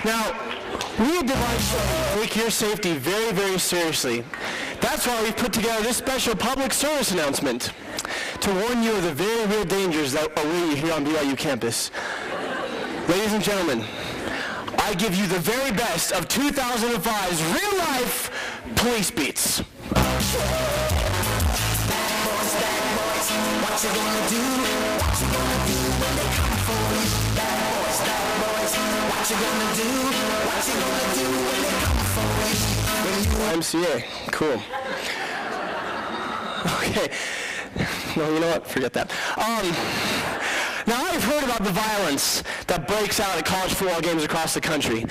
Now, we at BYU take your safety very, very seriously. That's why we've put together this special public service announcement to warn you of the very real dangers that await you here on BYU campus. Ladies and gentlemen, I give you the very best of 2005's real-life police beats. What you gonna do? What you gonna do when they come for you? Bad boys, what you gonna do? What you gonna do when they come for you? MCA, cool. Okay, no, you know what? Forget that. Now I've heard about the violence that breaks out at college football games across the country,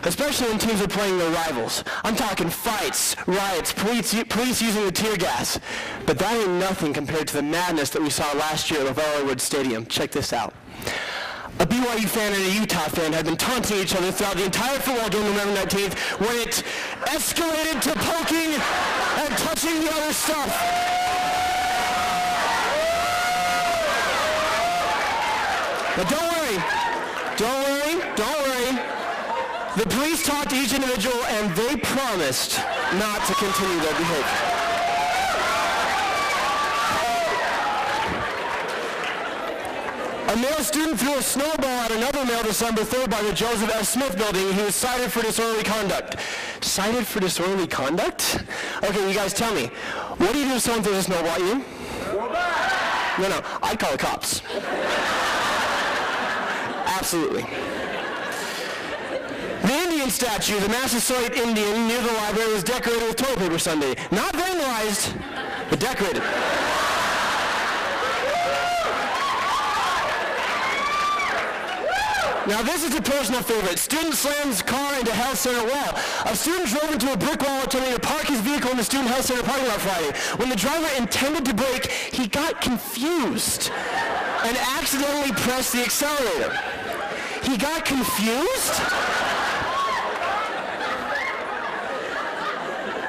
especially when teams are playing their rivals. I'm talking fights, riots, police using the tear gas. But that ain't nothing compared to the madness that we saw last year at LaVell Edwards Stadium. Check this out. A BYU fan and a Utah fan had been taunting each other throughout the entire football game on November 19th when it escalated to poking and touching the other stuff. But don't worry. The police talked to each individual and they promised not to continue their behavior. A male student threw a snowball at another male December 3rd by the Joseph F. Smith building. He was cited for disorderly conduct. Cited for disorderly conduct? Okay, you guys tell me. What do you do if someone throws a snowball at you? No, I'd call the cops. Absolutely. The Indian statue, the Massasoit Indian near the library, was decorated with toilet paper Sunday. Not vandalized, but decorated. Now this is a personal favorite. Student slams car into health center wall. A student drove into a brick wall attempting to park his vehicle in the student health center parking lot Friday. When the driver intended to brake, he got confused and accidentally pressed the accelerator. He got confused?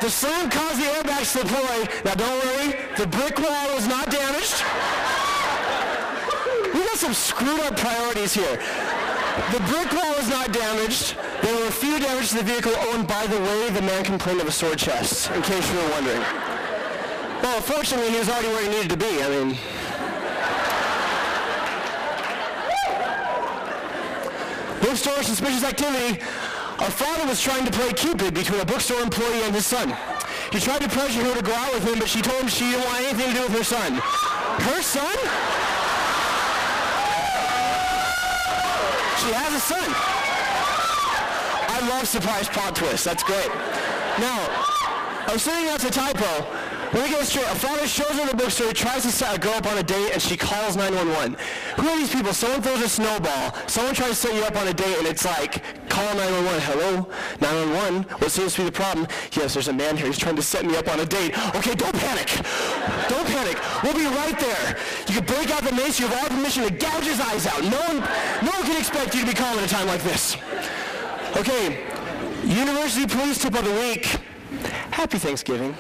The slam caused the airbags to deploy. Now don't worry, the brick wall was not damaged. We got some screwed up priorities here. The brick wall was not damaged. There were a few damages to the vehicle. Oh, and by the way, the man complained of a sore chest, in case you were wondering. Well, fortunately, he was already where he needed to be. I mean, bookstore suspicious activity. A father was trying to play Cupid between a bookstore employee and his son. He tried to pressure her to go out with him, but she told him she didn't want anything to do with her son. Her son? She has a son. I love surprise plot twists. That's great. Now, I'm saying that's a typo. Let me get this straight. A father shows her in the bookstore, tries to set a girl up on a date, and she calls 911. Who are these people? Someone throws a snowball. Someone tries to set you up on a date, and it's like, call 911. Hello? 911? What seems to be the problem? Yes, there's a man here. He's trying to set me up on a date. Okay, don't panic. Don't panic. We'll be right there. You can break out the mace. You have all permission to gouge his eyes out. No one can expect you to be calm at a time like this. Okay, University Police Tip of the Week. Happy Thanksgiving.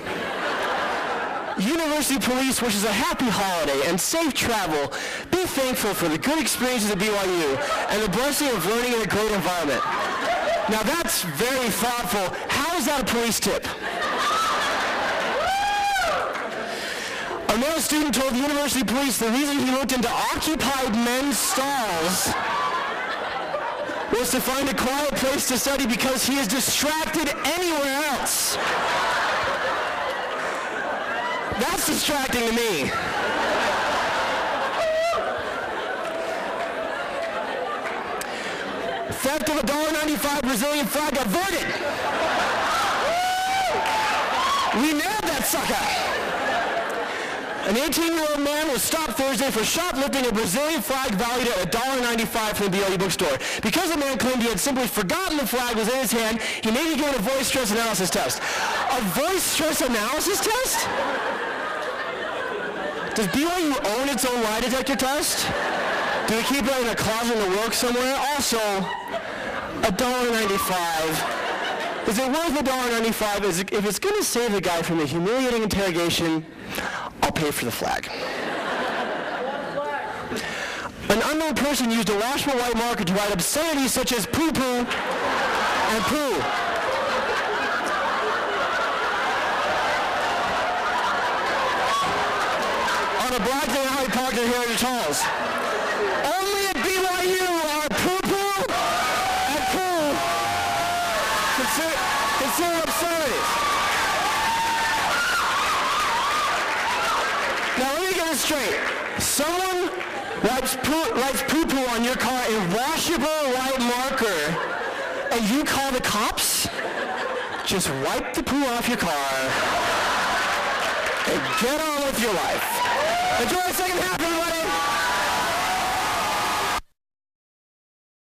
University Police wishes a happy holiday and safe travel. Be thankful for the good experiences at BYU and the blessing of learning in a great environment. Now that's very thoughtful. How is that a police tip? A male student told the University Police the reason he looked into occupied men's stalls was to find a quiet place to study because he is distracted anywhere else. That's distracting to me. Theft of a $1.95 Brazilian flag averted. We nailed that sucker. An 18-year-old man was stopped Thursday for shoplifting a Brazilian flag valued at $1.95 from the BYU bookstore. Because the man claimed he had simply forgotten the flag was in his hand, he may be given a voice stress analysis test. A voice stress analysis test? Does BYU own its own lie detector test? Do we keep it in a closet in the work somewhere? Also, $1.95. Is it worth $1.95? If it's going to save the guy from a humiliating interrogation, I'll pay for the flag. An unknown person used a washable white marker to write obscenities such as poo-poo and poo. On a black day, how he parked in Heritage Halls. Only at BYU are poo-poo and poo considered obscenities. Now let me get this straight. Someone writes poo-poo on your car in washable white marker, and you call the cops? Just wipe the poo off your car and get on with your life. Enjoy the second half, everybody!